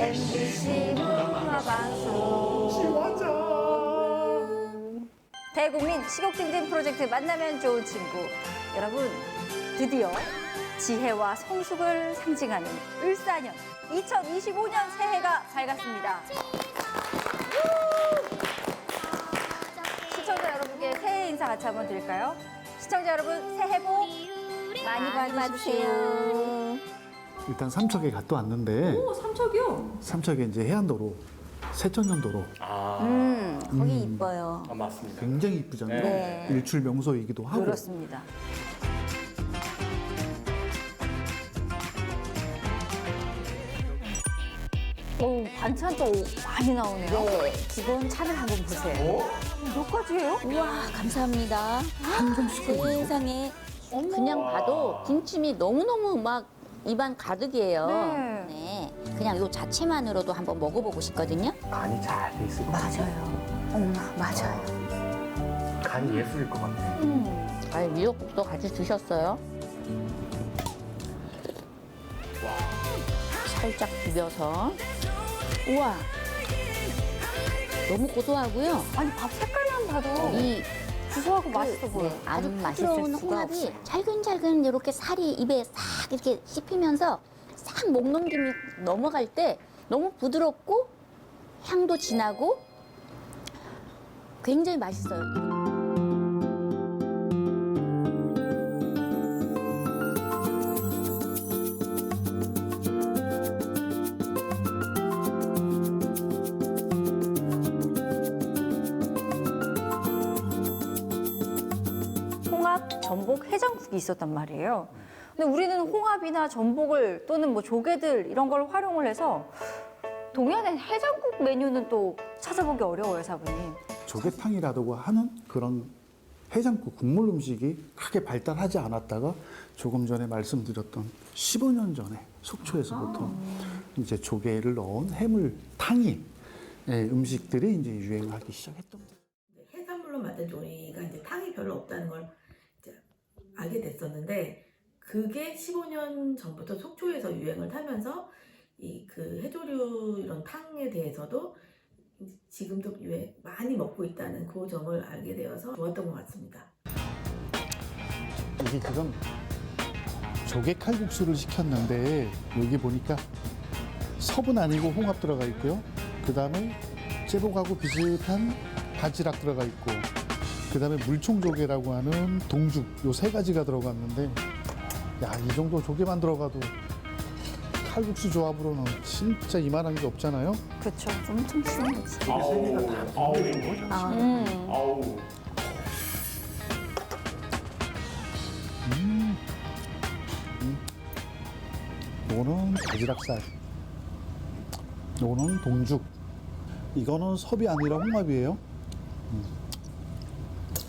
MBC 문화방송 대국민 식욕증진 프로젝트 만나면 좋은 친구. 여러분, 드디어 지혜와 성숙을 상징하는 을사년 2025년 새해가 밝았습니다. 시청자 여러분께 새해 인사 같이 한번 드릴까요? 시청자 여러분, 새해 복 많이 받으세요. 일단 삼척에 갔다 왔는데 오, 삼척이요? 삼척에 이제 해안도로, 세천년도로 거기 이뻐요. 맞습니다. 굉장히 이쁘잖아요. 네. 일출 명소이기도 하고. 그렇습니다. 오, 반찬도 많이 나오네요. 네. 기본 차를 한번 보세요. 몇 가지예요? 우와, 감사합니다. 세상에 그냥 봐도 김치미 너무너무 막 입안 가득이에요. 네. 네. 그냥 요 자체만으로도 한번 먹어보고 싶거든요. 간이 잘 돼 있을 것 같아요. 맞아요. 엄마, 맞아요. 간이 예술일 것 같아요. 아니, 미역국도 같이 드셨어요? 살짝 비벼서. 우와. 너무 고소하고요. 아니, 밥 색깔만 봐도 이 구수하고 맛있어 보여. 네, 아주 안 부드러운 맛있을 수가 홍합이 없어요. 잘근잘근 이렇게 살이 입에 싹 이렇게 씹히면서 싹 목 넘김이 넘어갈 때 너무 부드럽고 향도 진하고 굉장히 맛있어요. 홍합, 전복, 해장국이 있었단 말이에요. 근데 우리는 홍합이나 전복을 또는 뭐 조개들 이런 걸 활용을 해서 동해안의 해장국 메뉴는 또 찾아보기 어려워요, 사부님. 조개탕이라고 하는 그런 해장국 국물 음식이 크게 발달하지 않았다가 조금 전에 말씀드렸던 15년 전에 속초에서부터 이제 조개를 넣은 해물탕이 음식들이 이제 유행하기 시작했던 거예요. 해산물로 만든 요리가 이제 탕이 별로 없다는 걸 이제 알게 됐었는데, 그게 15년 전부터 속초에서 유행을 타면서 이 그 해조류 이런 탕에 대해서도 지금도 많이 먹고 있다는 그 점을 알게 되어서 좋았던 것 같습니다. 이게 지금 조개 칼국수를 시켰는데 여기 보니까 섭은 아니고 홍합 들어가 있고요. 그 다음에 제복하고 비슷한 바지락 들어가 있고, 그 다음에 물총조개라고 하는 동죽 요 세 가지가 들어갔는데, 야, 이 정도 조개만 들어가도 칼국수 조합으로는 진짜 이만한 게 없잖아요. 그렇죠. 엄청 쉬운 거지. 세 개가 다 분리된 거죠? 아우. 요거는 바지락살, 요거는 동죽, 이거는 섭이 아니라 홍합이에요.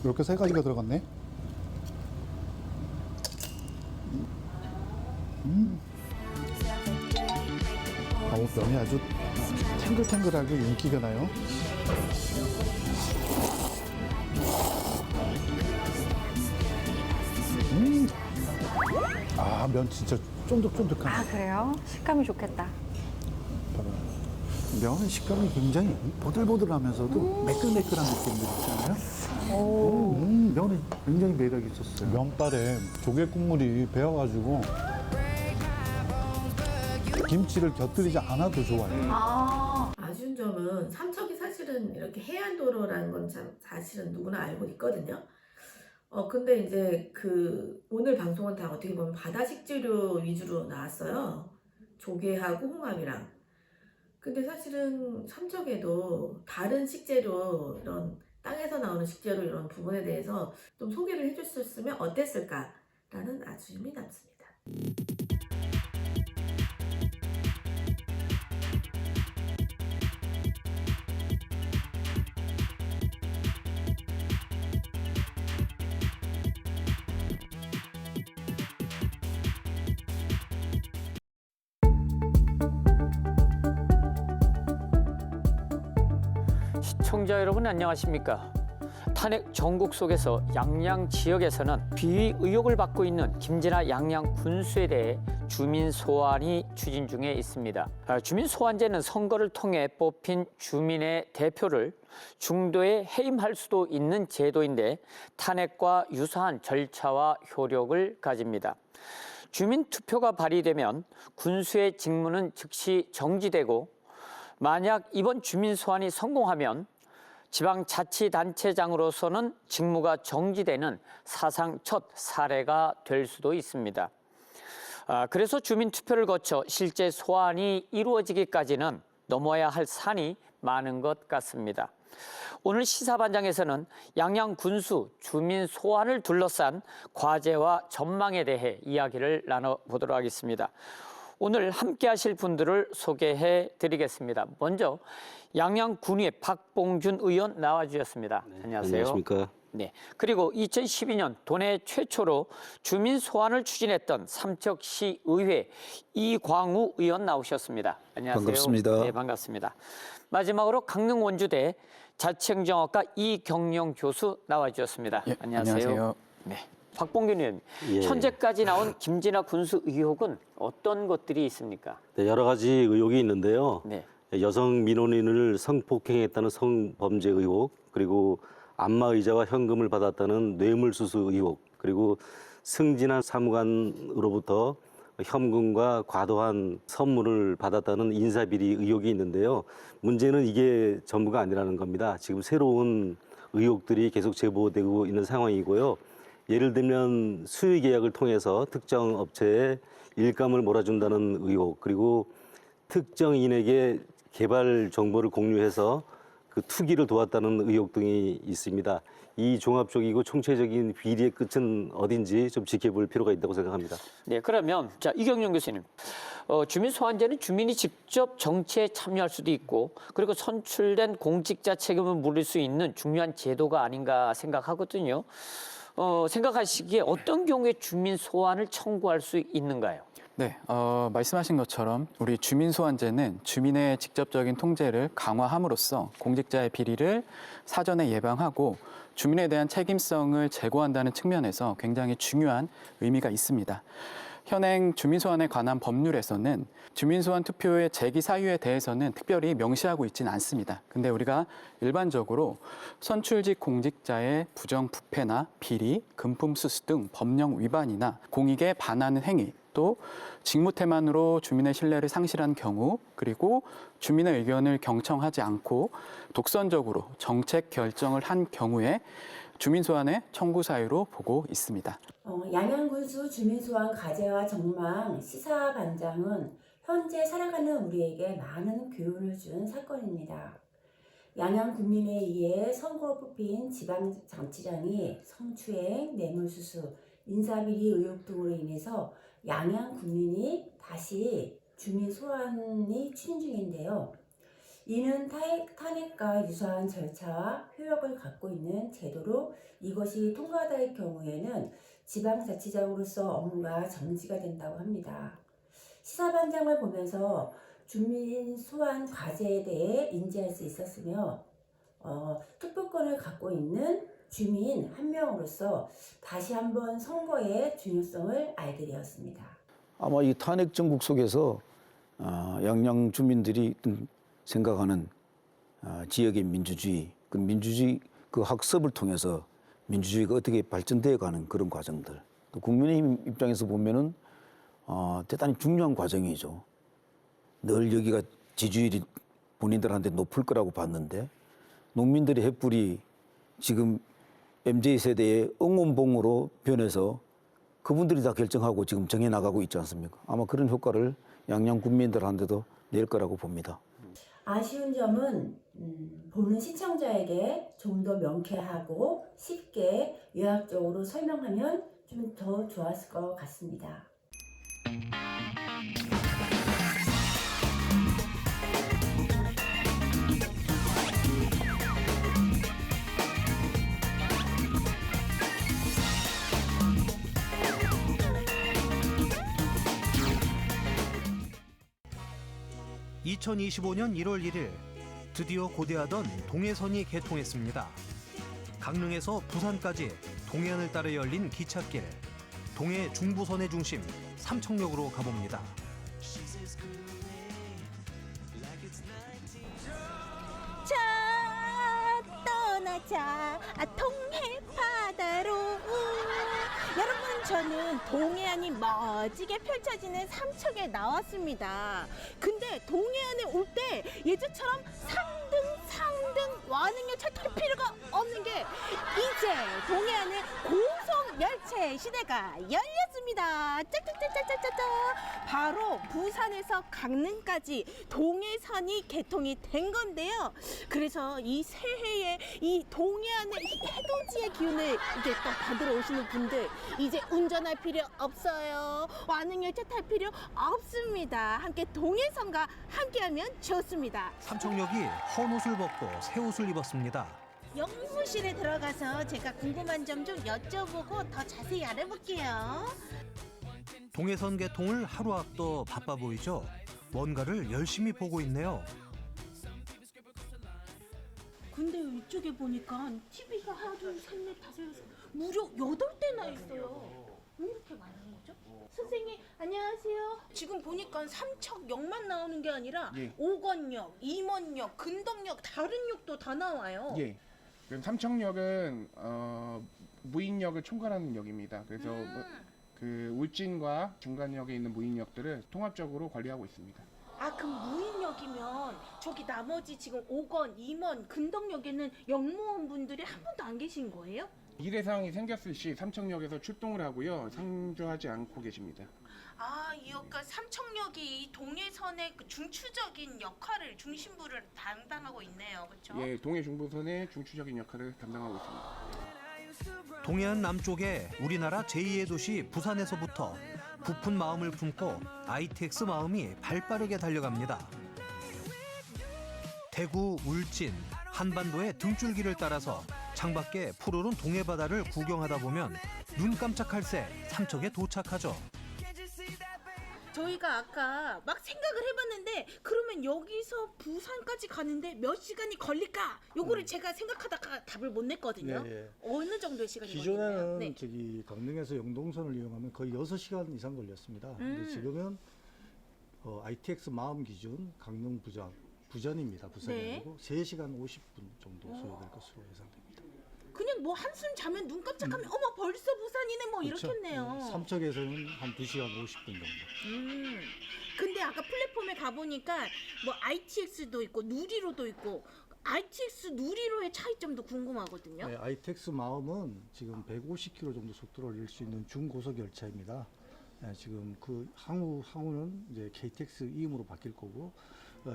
이렇게 세 가지가 들어갔네. 면이 아주 탱글탱글하게 윤기가 나요. 아, 면 진짜 쫀득쫀득하네. 아, 그래요? 식감이 좋겠다. 면의 식감이 굉장히 보들보들하면서도 매끌매끌한 느낌이 있잖아요. 면이 굉장히 매력이 있었어요. 면발에 조개 국물이 배어가지고 김치를 곁들이지 않아도 좋아요. 아쉬운 점은 삼척이 사실은 이렇게 해안도로라는 건 참 사실은 누구나 알고 있거든요. 근데 이제 그 오늘 방송은 다 어떻게 보면 바다 식재료 위주로 나왔어요. 조개하고 홍합이랑. 근데 사실은 삼척에도 다른 식재료, 이런 땅에서 나오는 식재료 이런 부분에 대해서 좀 소개를 해줬으면 어땠을까라는 아쉬움이 남습니다. 시청자 여러분 안녕하십니까? 탄핵 전국 속에서 양양 지역에서는 비위 의혹을 받고 있는 김진아 양양 군수에 대해 주민 소환이 추진 중에 있습니다. 주민 소환제는 선거를 통해 뽑힌 주민의 대표를 중도에 해임할 수도 있는 제도인데 탄핵과 유사한 절차와 효력을 가집니다. 주민 투표가 발의되면 군수의 직무는 즉시 정지되고 만약 이번 주민 소환이 성공하면 지방자치단체장으로서는 직무가 정지되는 사상 첫 사례가 될 수도 있습니다. 그래서 주민투표를 거쳐 실제 소환이 이루어지기까지는 넘어야 할 산이 많은 것 같습니다. 오늘 시사반장에서는 양양 군수 주민 소환을 둘러싼 과제와 전망에 대해 이야기를 나눠보도록 하겠습니다. 오늘 함께 하실 분들을 소개해 드리겠습니다. 먼저 양양군의 박봉준 의원 나와주셨습니다. 네, 안녕하세요. 안녕하십니까. 네. 그리고 2012년 도내 최초로 주민 소환을 추진했던 삼척시의회 이광우 의원 나오셨습니다. 안녕하세요. 반갑습니다. 네, 반갑습니다. 마지막으로 강릉 원주대 자치행정학과 이경영 교수 나와주셨습니다. 예, 안녕하세요. 네. 박봉균 의원, 예. 현재까지 나온 김진아 군수 의혹은 어떤 것들이 있습니까? 네, 여러 가지 의혹이 있는데요. 네. 여성 민원인을 성폭행했다는 성범죄 의혹, 그리고 안마의자와 현금을 받았다는 뇌물수수 의혹, 그리고 승진한 사무관으로부터 현금과 과도한 선물을 받았다는 인사비리 의혹이 있는데요. 문제는 이게 전부가 아니라는 겁니다. 지금 새로운 의혹들이 계속 제보되고 있는 상황이고요. 예를 들면 수의 계약을 통해서 특정 업체에 일감을 몰아준다는 의혹, 그리고 특정인에게 개발 정보를 공유해서 그 투기를 도왔다는 의혹 등이 있습니다. 이 종합적이고 총체적인 비리의 끝은 어딘지 좀 지켜볼 필요가 있다고 생각합니다. 네, 그러면 자 이경영 교수님, 주민 소환제는 주민이 직접 정치에 참여할 수도 있고 그리고 선출된 공직자 책임을 물을 수 있는 중요한 제도가 아닌가 생각하거든요. 생각하시기에 어떤 경우에 주민 소환을 청구할 수 있는가요? 네, 말씀하신 것처럼 우리 주민소환제는 주민의 직접적인 통제를 강화함으로써 공직자의 비리를 사전에 예방하고 주민에 대한 책임성을 제고한다는 측면에서 굉장히 중요한 의미가 있습니다. 현행 주민소환에 관한 법률에서는 주민소환 투표의 제기 사유에 대해서는 특별히 명시하고 있지는 않습니다. 근데 우리가 일반적으로 선출직 공직자의 부정부패나 비리, 금품수수 등 법령 위반이나 공익에 반하는 행위, 또 직무태만으로 주민의 신뢰를 상실한 경우, 그리고 주민의 의견을 경청하지 않고 독선적으로 정책 결정을 한 경우에 주민소환의 청구 사유로 보고 있습니다. 양양군수 주민소환 과제와 전망 시사반장은 현재 살아가는 우리에게 많은 교훈을 준 사건입니다. 양양 군민에 의해 선거로 뽑힌 지방자치장이 성추행, 뇌물수수, 인사비리 의혹 등으로 인해서 양양 군민이 다시 주민 소환이 추진 중인데요. 이는 탄핵과 유사한 절차와 효력을 갖고 있는 제도로 이것이 통과될 경우에는 지방자치장으로서 업무가 정지가 된다고 합니다. 시사반장을 보면서 주민 소환 과제에 대해 인지할 수 있었으며 투표권을 갖고 있는 주민 한 명으로서 다시 한번 선거의 중요성을 알게 되었습니다. 아마 이 탄핵 정국 속에서 양양 주민들이 생각하는 지역의 민주주의, 그 민주주의 그 학습을 통해서 민주주의가 어떻게 발전되어 가는 그런 과정들. 또 국민의힘 입장에서 보면은 대단히 중요한 과정이죠. 늘 여기가 지지율이 본인들한테 높을 거라고 봤는데 농민들의 횃불이 지금 MZ세대의 응원봉으로 변해서 그분들이 다 결정하고 지금 정해 나가고 있지 않습니까? 아마 그런 효과를 양양 국민들한테도 낼 거라고 봅니다. 아쉬운 점은 보는 시청자에게 좀 더 명쾌하고 쉽게 요약적으로 설명하면 좀 더 좋았을 것 같습니다. 2025년 1월 1일 드디어 고대하던 동해선이 개통했습니다. 강릉에서 부산까지 동해안을 따라 열린 기찻길, 동해 중부선의 중심 삼청역으로 가봅니다. 자 떠나자 동해 바다로. 여러분, 저는 동해안이 멋지게 펼쳐지는 삼척에 나왔습니다. 근데 동해안에 올 때 예전처럼 상등 완행열차 탈 필요가 없는 게 이제 동해안의 고속 열차의 시대가 열렸습니다. 짝짝짝짝짝짝. 바로 부산에서 강릉까지 동해선이 개통이 된 건데요. 그래서 이 새해에 이 동해안의 해돋이의 기운을 이제 또 받으러 오시는 분들, 이제 운전할 필요 없어요. 완행열차 탈 필요 없습니다. 함께 동해선과 함께하면 좋습니다. 삼청역이 헌 옷을 벗고 새 옷을 입었습니다. 영무실에 들어가서 제가 궁금한 점 좀 여쭤보고 더 자세히 알아볼게요. 동해선 개통을 하루 앞둬 바빠 보이죠? 뭔가를 열심히 보고 있네요. 근데 이쪽에 보니까 TV가 하나, 둘, 셋, 넷, 다섯, 여섯, 무려 8대나 있어요. 왜 이렇게 많은 거죠? 선생님, 안녕하세요. 지금 보니까 삼척역만 나오는 게 아니라 예. 오건역, 임원역, 근덕역, 다른 역도 다 나와요. 예. 그럼 삼청역은 무인역을 총괄하는 역입니다. 그래서 그 울진과 중간역에 있는 무인역들을 통합적으로 관리하고 있습니다. 아, 그럼 무인역이면 저기 나머지 지금 5건, 2번, 근덕역에는 역무원분들이 한 분도 안 계신 거예요? 일회상이 생겼을 시 삼청역에서 출동을 하고요. 상주하지 않고 계십니다. 아, 이 역과 삼청역이 동해선의 그 중추적인 역할을, 중심부를 담당하고 있네요. 그렇죠? 예, 동해 중부선의 중추적인 역할을 담당하고 있습니다. 동해안 남쪽에 우리나라 제2의 도시 부산에서부터 부푼 마음을 품고 ITX 마음이 발빠르게 달려갑니다. 대구, 울진, 한반도의 등줄기를 따라서 창밖에 푸르른 동해바다를 구경하다 보면 눈 깜짝할 새 삼척에 도착하죠. 저희가 아까 막 생각을 해봤는데, 그러면 여기서 부산까지 가는데 몇 시간이 걸릴까? 요거를 제가 생각하다가 답을 못 냈거든요. 예, 예. 어느 정도의 시간이 기존에는 걸리나요? 네. 저기 강릉에서 영동선을 이용하면 거의 6시간 이상 걸렸습니다. 근데 지금은 ITX 마음 기준 강릉 부전입니다. 부산이 네. 아니고 3시간 50분 정도 소요될 것으로 예상됩니다. 그냥 뭐 한숨 자면 눈 깜짝하면 어머 벌써 부산이네 뭐 그렇죠? 이렇겠네요. 예, 삼척에서는 한 2시간 50분 정도. 근데 아까 플랫폼에 가보니까 뭐 ITX도 있고 누리로도 있고, ITX 누리로의 차이점도 궁금하거든요. 네, ITX 마음은 지금 150km 정도 속도를 올릴 수 있는 중고속 열차입니다. 네, 지금 그 항우는 이제 KTX 이음으로 바뀔 거고,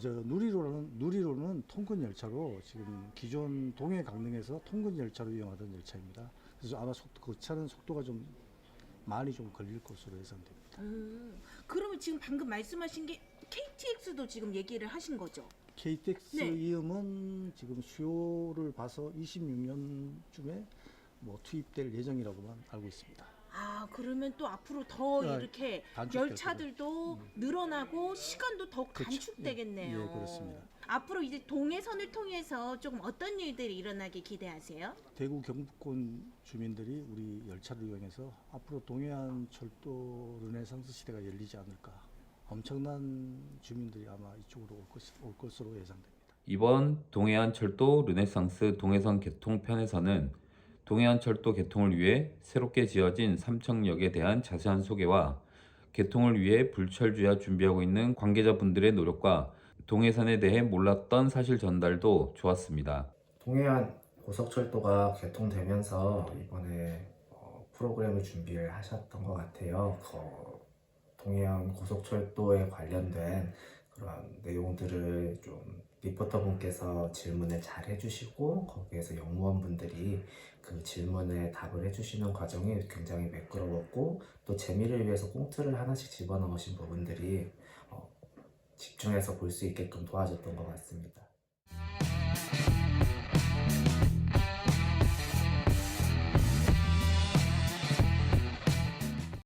저 누리로는 통근 열차로 지금 기존 동해 강릉에서 통근 열차로 이용하던 열차입니다. 그래서 아마 그 차는 속도가 좀 많이 좀 걸릴 것으로 예상됩니다. 그러면 지금 방금 말씀하신 게 KTX도 지금 얘기를 하신 거죠? KTX 네. 이음은 지금 수요를 봐서 26년쯤에 뭐 투입될 예정이라고만 알고 있습니다. 아, 그러면 또 앞으로 더 이렇게 단축될 열차들도 늘어나고 시간도 더 그렇죠. 단축되겠네요. 예, 그렇습니다. 앞으로 이제 동해선을 통해서 조금 어떤 일들이 일어나길 기대하세요? 대구 경북권 주민들이 우리 열차를 이용해서 앞으로 동해안 철도 르네상스 시대가 열리지 않을까. 엄청난 주민들이 아마 이쪽으로 올 것으로 예상됩니다. 이번 동해안 철도 르네상스 동해선 개통 편에서는 동해안 철도 개통을 위해 새롭게 지어진 삼청역에 대한 자세한 소개와 개통을 위해 불철주야 준비하고 있는 관계자분들의 노력과 동해선에 대해 몰랐던 사실 전달도 좋았습니다. 동해안 고속철도가 개통되면서 이번에 프로그램을 준비를 하셨던 것 같아요. 동해안 고속철도에 관련된 그런 내용들을 좀 리포터분께서 질문을 잘 해주시고, 거기에서 영무원분들이 그 질문에 답을 해주시는 과정이 굉장히 매끄러웠고, 또 재미를 위해서 꽁트를 하나씩 집어넣으신 부분들이 집중해서 볼 수 있게끔 도와줬던 것 같습니다.